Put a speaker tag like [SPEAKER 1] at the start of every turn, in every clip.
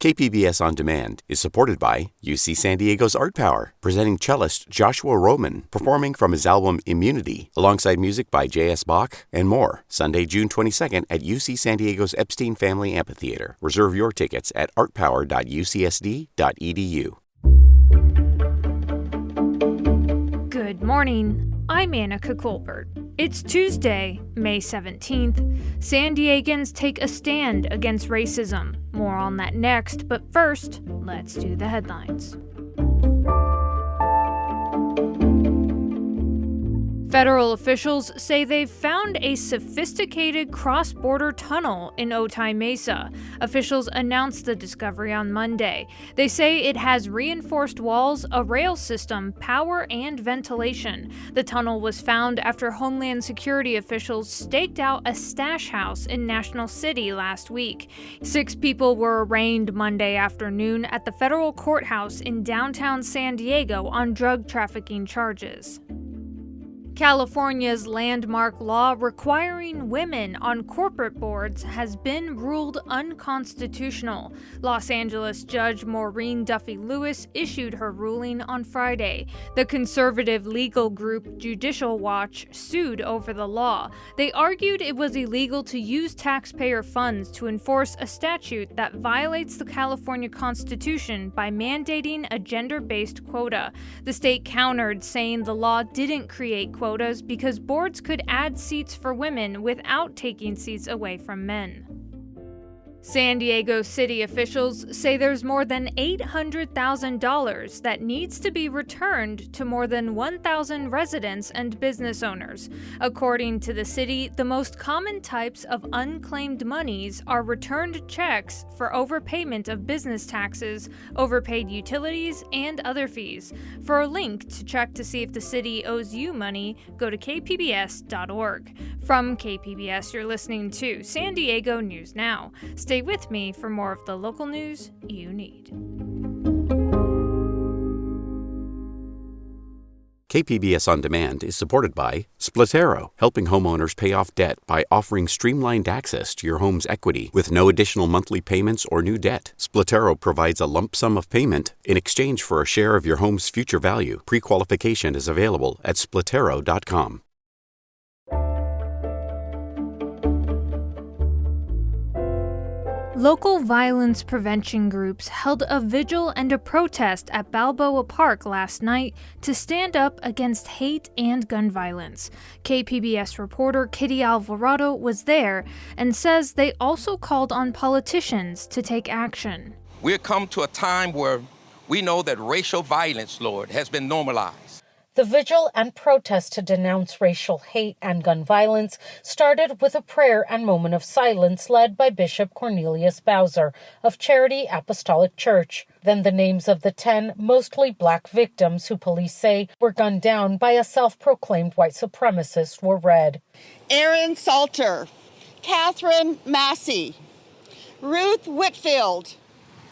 [SPEAKER 1] KPBS On Demand is supported by UC San Diego's Art Power, presenting cellist Joshua Roman, performing from his album Immunity, alongside music by J.S. Bach and more, Sunday, June 22nd at UC San Diego's Epstein Family Amphitheater. Reserve your tickets at artpower.ucsd.edu.
[SPEAKER 2] Good morning. I'm Annika Colbert. It's Tuesday, May 17th. San Diegans take a stand against racism. More on that next, but first, let's do the headlines. Federal officials say they've found a sophisticated cross-border tunnel in Otay Mesa. Officials announced the discovery on Monday. They say it has reinforced walls, a rail system, power, and ventilation. The tunnel was found after Homeland Security officials staked out a stash house in National City last week. 6 people were arraigned Monday afternoon at the federal courthouse in downtown San Diego on drug trafficking charges. California's landmark law requiring women on corporate boards has been ruled unconstitutional. Los Angeles Judge Maureen Duffy Lewis issued her ruling on Friday. The conservative legal group Judicial Watch sued over the law. They argued it was illegal to use taxpayer funds to enforce a statute that violates the California Constitution by mandating a gender-based quota. The state countered, saying the law didn't create quotas because boards could add seats for women without taking seats away from men. San Diego city officials say there's more than $800,000 that needs to be returned to more than 1,000 residents and business owners. According to the city, the most common types of unclaimed monies are returned checks for overpayment of business taxes, overpaid utilities, and other fees. For a link to check to see if the city owes you money, go to kpbs.org. From KPBS, you're listening to San Diego News Now. Stay with me for more of the local news you need.
[SPEAKER 1] KPBS On Demand is supported by Splatero, helping homeowners pay off debt by offering streamlined access to your home's equity with no additional monthly payments or new debt. Splatero provides a lump sum of payment in exchange for a share of your home's future value. Pre-qualification is available at splatero.com.
[SPEAKER 2] Local violence prevention groups held a vigil and a protest at Balboa Park last night to stand up against hate and gun violence. KPBS reporter Kitty Alvarado was there and says they also called on politicians to take action.
[SPEAKER 3] We've come to a time where we know that racial violence, Lord, has been normalized.
[SPEAKER 4] The vigil and protest to denounce racial hate and gun violence started with a prayer and moment of silence led by Bishop Cornelius Bowser of Charity Apostolic Church. Then the names of the 10 mostly black victims who police say were gunned down by a self-proclaimed white supremacist were read.
[SPEAKER 5] Aaron Salter, Catherine Massey, Ruth Whitfield.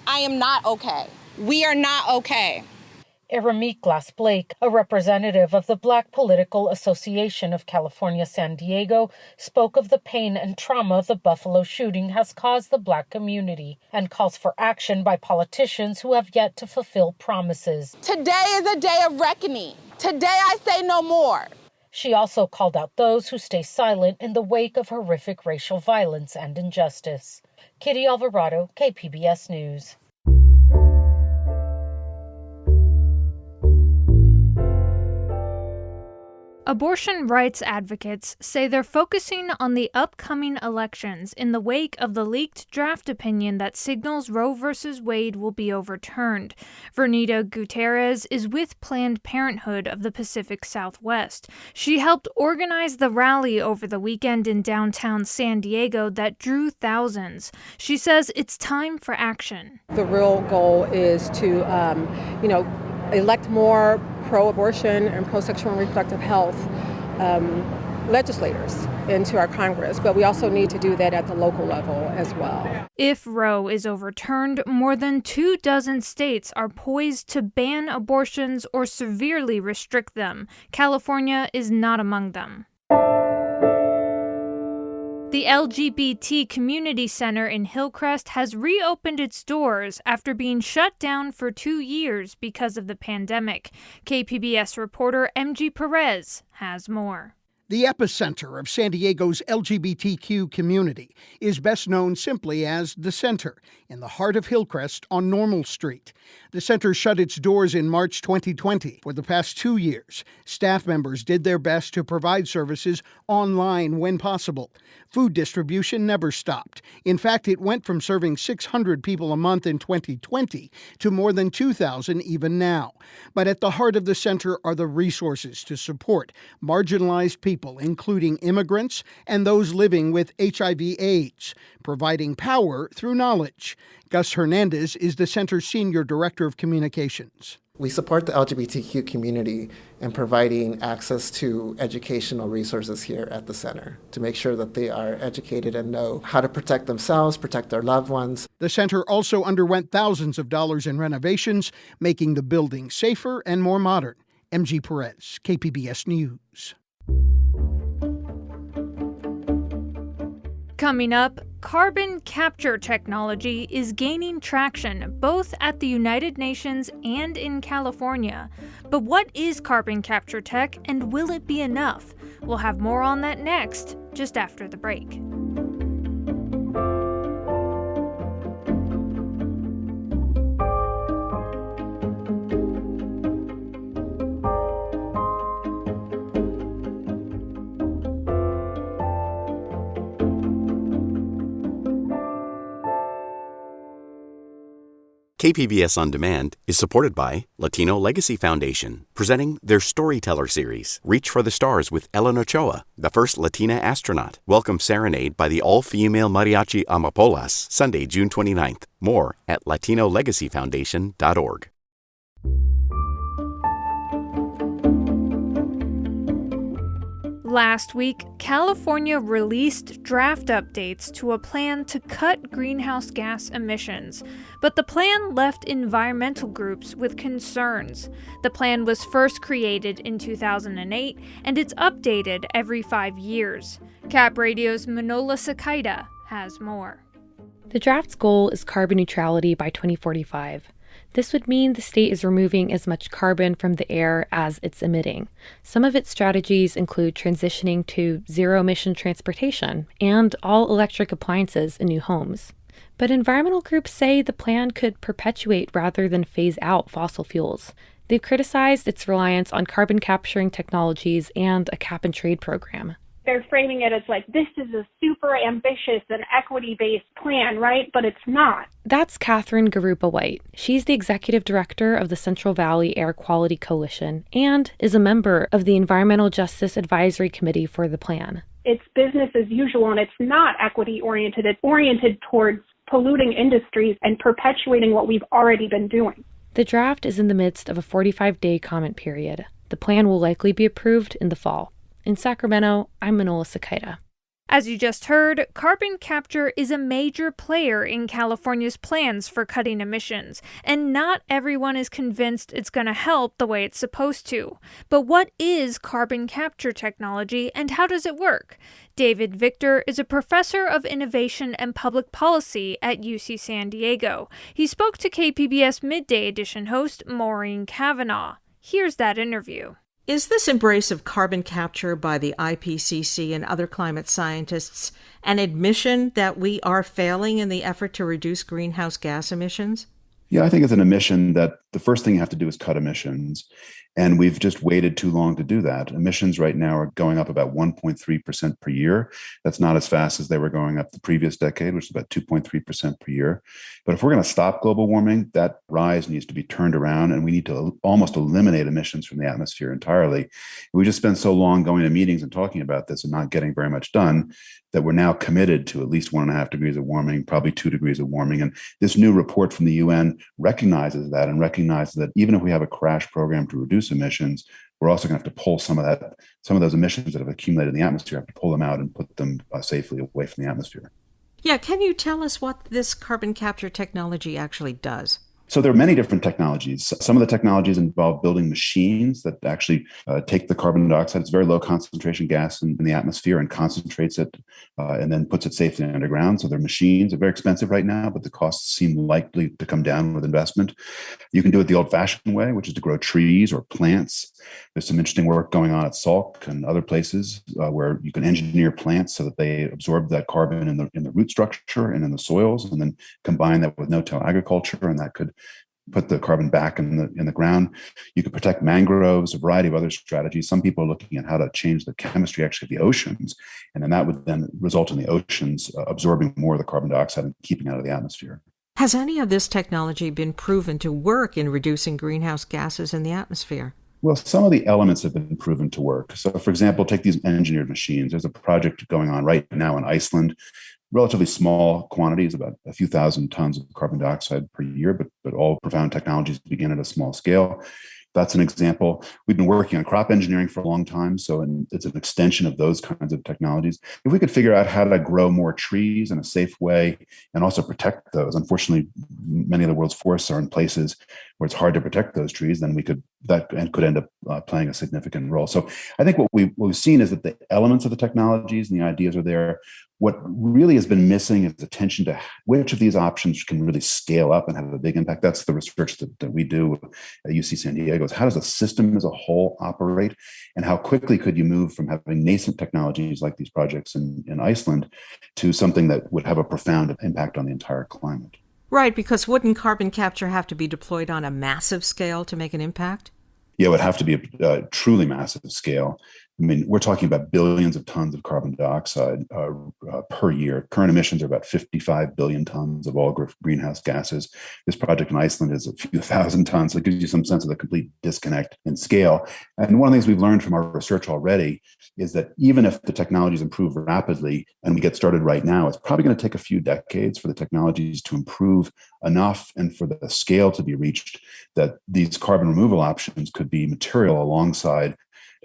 [SPEAKER 5] I am not okay. We are not okay.
[SPEAKER 4] Eremique Glass Blake, a representative of the Black Political Association of California, San Diego, spoke of the pain and trauma the Buffalo shooting has caused the Black community and calls for action by politicians who have yet to fulfill promises.
[SPEAKER 5] Today is a day of reckoning. Today I say no more.
[SPEAKER 4] She also called out those who stay silent in the wake of horrific racial violence and injustice. Kitty Alvarado, KPBS News.
[SPEAKER 2] Abortion rights advocates say they're focusing on the upcoming elections in the wake of the leaked draft opinion that signals Roe v. Wade will be overturned. Vernita Gutierrez is with Planned Parenthood of the Pacific Southwest. She helped organize the rally over the weekend in downtown San Diego that drew thousands. She says it's time for action.
[SPEAKER 6] The real goal is to, elect more pro-abortion and pro-sexual and reproductive health legislators into our Congress, but we also need to do that at the local level as well.
[SPEAKER 2] If Roe is overturned, more than 24 states are poised to ban abortions or severely restrict them. California is not among them. The LGBT Community Center in Hillcrest has reopened its doors after being shut down for 2 years because of the pandemic. KPBS reporter MG Perez has more.
[SPEAKER 7] The epicenter of San Diego's LGBTQ community is best known simply as the Center, in the heart of Hillcrest on Normal Street. The center shut its doors in March 2020. For the past 2 years, staff members did their best to provide services online when possible. Food distribution never stopped. In fact, it went from serving 600 people a month in 2020 to more than 2,000 even now. But at the heart of the center are the resources to support marginalized people, including immigrants and those living with HIV/AIDS, providing power through knowledge. Gus Hernandez is the center's senior director of communications.
[SPEAKER 8] We support the LGBTQ community in providing access to educational resources here at the center to make sure that they are educated and know how to protect themselves, protect their loved ones.
[SPEAKER 7] The center also underwent thousands of dollars in renovations, making the building safer and more modern. MG Perez, KPBS News.
[SPEAKER 2] Coming up, carbon capture technology is gaining traction both at the United Nations and in California. But what is carbon capture tech, and will it be enough? We'll have more on that next, just after the break.
[SPEAKER 1] KPBS On Demand is supported by Latino Legacy Foundation, presenting their Storyteller series, Reach for the Stars with Ellen Ochoa, the first Latina astronaut. Welcome Serenade by the all-female mariachi Amapolas, Sunday, June 29th. More at latinolegacyfoundation.org.
[SPEAKER 2] Last week, California released draft updates to a plan to cut greenhouse gas emissions, but the plan left environmental groups with concerns. The plan was first created in 2008, and it's updated every 5 years. Cap Radio's Manola Sakaida has more.
[SPEAKER 9] The draft's goal is carbon neutrality by 2045. This would mean the state is removing as much carbon from the air as it's emitting. Some of its strategies include transitioning to zero-emission transportation and all-electric appliances in new homes. But environmental groups say the plan could perpetuate rather than phase out fossil fuels. They've criticized its reliance on carbon-capturing technologies and a cap-and-trade program.
[SPEAKER 10] They're framing it as like, this is a super ambitious and equity-based plan, right? But it's not.
[SPEAKER 9] That's Catherine Garupa-White. She's the executive director of the Central Valley Air Quality Coalition and is a member of the Environmental Justice Advisory Committee for the plan.
[SPEAKER 10] It's business as usual, and it's not equity-oriented. It's oriented towards polluting industries and perpetuating what we've already been doing.
[SPEAKER 9] The draft is in the midst of a 45-day comment period. The plan will likely be approved in the fall. In Sacramento, I'm Manola Sakaida.
[SPEAKER 2] As you just heard, carbon capture is a major player in California's plans for cutting emissions, and not everyone is convinced it's going to help the way it's supposed to. But what is carbon capture technology, and how does it work? David Victor is a professor of innovation and public policy at UC San Diego. He spoke to KPBS Midday Edition host Maureen Cavanaugh. Here's that interview.
[SPEAKER 11] Is this embrace of carbon capture by the IPCC and other climate scientists an admission that we are failing in the effort to reduce greenhouse gas emissions?
[SPEAKER 12] Yeah, I think it's an admission that the first thing you have to do is cut emissions. And we've just waited too long to do that. Emissions right now are going up about 1.3% per year. That's not as fast as they were going up the previous decade, which is about 2.3% per year. But if we're going to stop global warming, that rise needs to be turned around, and we need to almost eliminate emissions from the atmosphere entirely. We just spent so long going to meetings and talking about this and not getting very much done that we're now committed to at least 1.5 degrees of warming, probably 2 degrees of warming. And this new report from the UN recognizes that, and recognizes that even if we have a crash program to reduce emissions, we're also going to have to pull some of those emissions that have accumulated in the atmosphere, have to pull them out and put them safely away from the atmosphere.
[SPEAKER 11] Yeah, can you tell us what this carbon capture technology actually does?
[SPEAKER 12] So there are many different technologies. Some of the technologies involve building machines that actually take the carbon dioxide. It's a very low concentration gas in the atmosphere and concentrates it and then puts it safely underground. So they're machines. They're very expensive right now, but the costs seem likely to come down with investment. You can do it the old-fashioned way, which is to grow trees or plants. There's some interesting work going on at Salk and other places where you can engineer plants so that they absorb that carbon in the root structure and in the soils, and then combine that with no-till agriculture, and that could put the carbon back in the ground. You could protect mangroves, a variety of other strategies. Some people are looking at how to change the chemistry actually of the oceans, and then that would then result in the oceans absorbing more of the carbon dioxide and keeping out of the atmosphere.
[SPEAKER 11] Has any of this technology been proven to work in reducing greenhouse gases in the atmosphere?
[SPEAKER 12] Well, some of the elements have been proven to work. So, for example, take these engineered machines. There's a project going on right now in Iceland, relatively small quantities, about a few thousand tons of carbon dioxide per year, but all profound technologies begin at a small scale. That's an example. We've been working on crop engineering for a long time, so it's an extension of those kinds of technologies. If we could figure out how to grow more trees in a safe way and also protect those, unfortunately, many of the world's forests are in places where it's hard to protect those trees, then that could end up playing a significant role. So I think what we've seen is that the elements of the technologies and the ideas are there. What really has been missing is attention to which of these options can really scale up and have a big impact. That's the research that we do at UC San Diego, is how does the system as a whole operate, and how quickly could you move from having nascent technologies like these projects in Iceland to something that would have a profound impact on the entire climate.
[SPEAKER 11] Right, because wouldn't carbon capture have to be deployed on a massive scale to make an impact?
[SPEAKER 12] Yeah, it would have to be a truly massive scale. I mean, we're talking about billions of tons of carbon dioxide per year. Current emissions are about 55 billion tons of all greenhouse gases. This project in Iceland is a few thousand tons. So it gives you some sense of the complete disconnect in scale. And one of the things we've learned from our research already is that even if the technologies improve rapidly and we get started right now, it's probably going to take a few decades for the technologies to improve enough and for the scale to be reached that these carbon removal options could be material alongside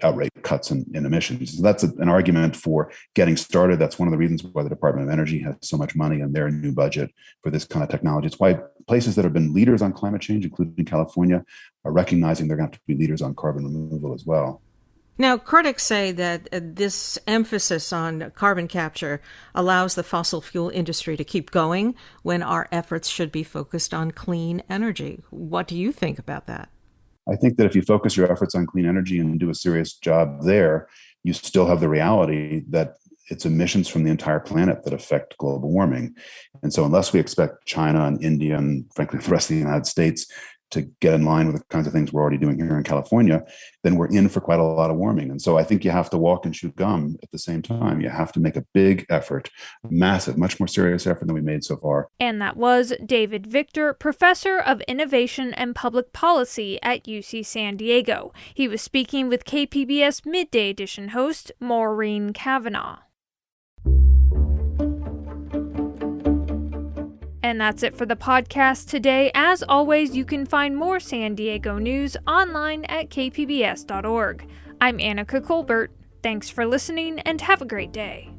[SPEAKER 12] outright cuts in emissions. So that's an argument for getting started. That's one of the reasons why the Department of Energy has so much money in their new budget for this kind of technology. It's why places that have been leaders on climate change, including California, are recognizing they're going to have to be leaders on carbon removal as well.
[SPEAKER 11] Now, critics say that this emphasis on carbon capture allows the fossil fuel industry to keep going when our efforts should be focused on clean energy. What do you think about that?
[SPEAKER 12] I think that if you focus your efforts on clean energy and do a serious job there, you still have the reality that it's emissions from the entire planet that affect global warming. And so unless we expect China and India and frankly the rest of the United States to get in line with the kinds of things we're already doing here in California, then we're in for quite a lot of warming. And so I think you have to walk and chew gum at the same time. You have to make a big effort, massive, much more serious effort than we made so far.
[SPEAKER 2] And that was David Victor, Professor of Innovation and Public Policy at UC San Diego. He was speaking with KPBS Midday Edition host Maureen Kavanaugh. And that's it for the podcast today. As always, you can find more San Diego news online at kpbs.org. I'm Annika Colbert. Thanks for listening and have a great day.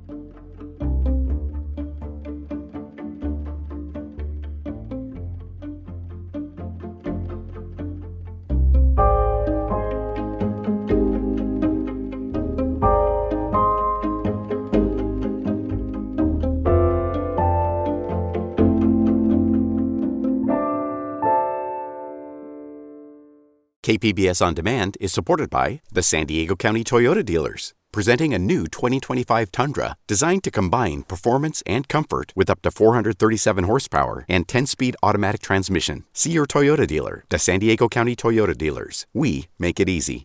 [SPEAKER 1] KPBS On Demand is supported by the San Diego County Toyota dealers, presenting a new 2025 Tundra designed to combine performance and comfort with up to 437 horsepower and 10-speed automatic transmission. See your Toyota dealer. The San Diego County Toyota dealers. We make it easy.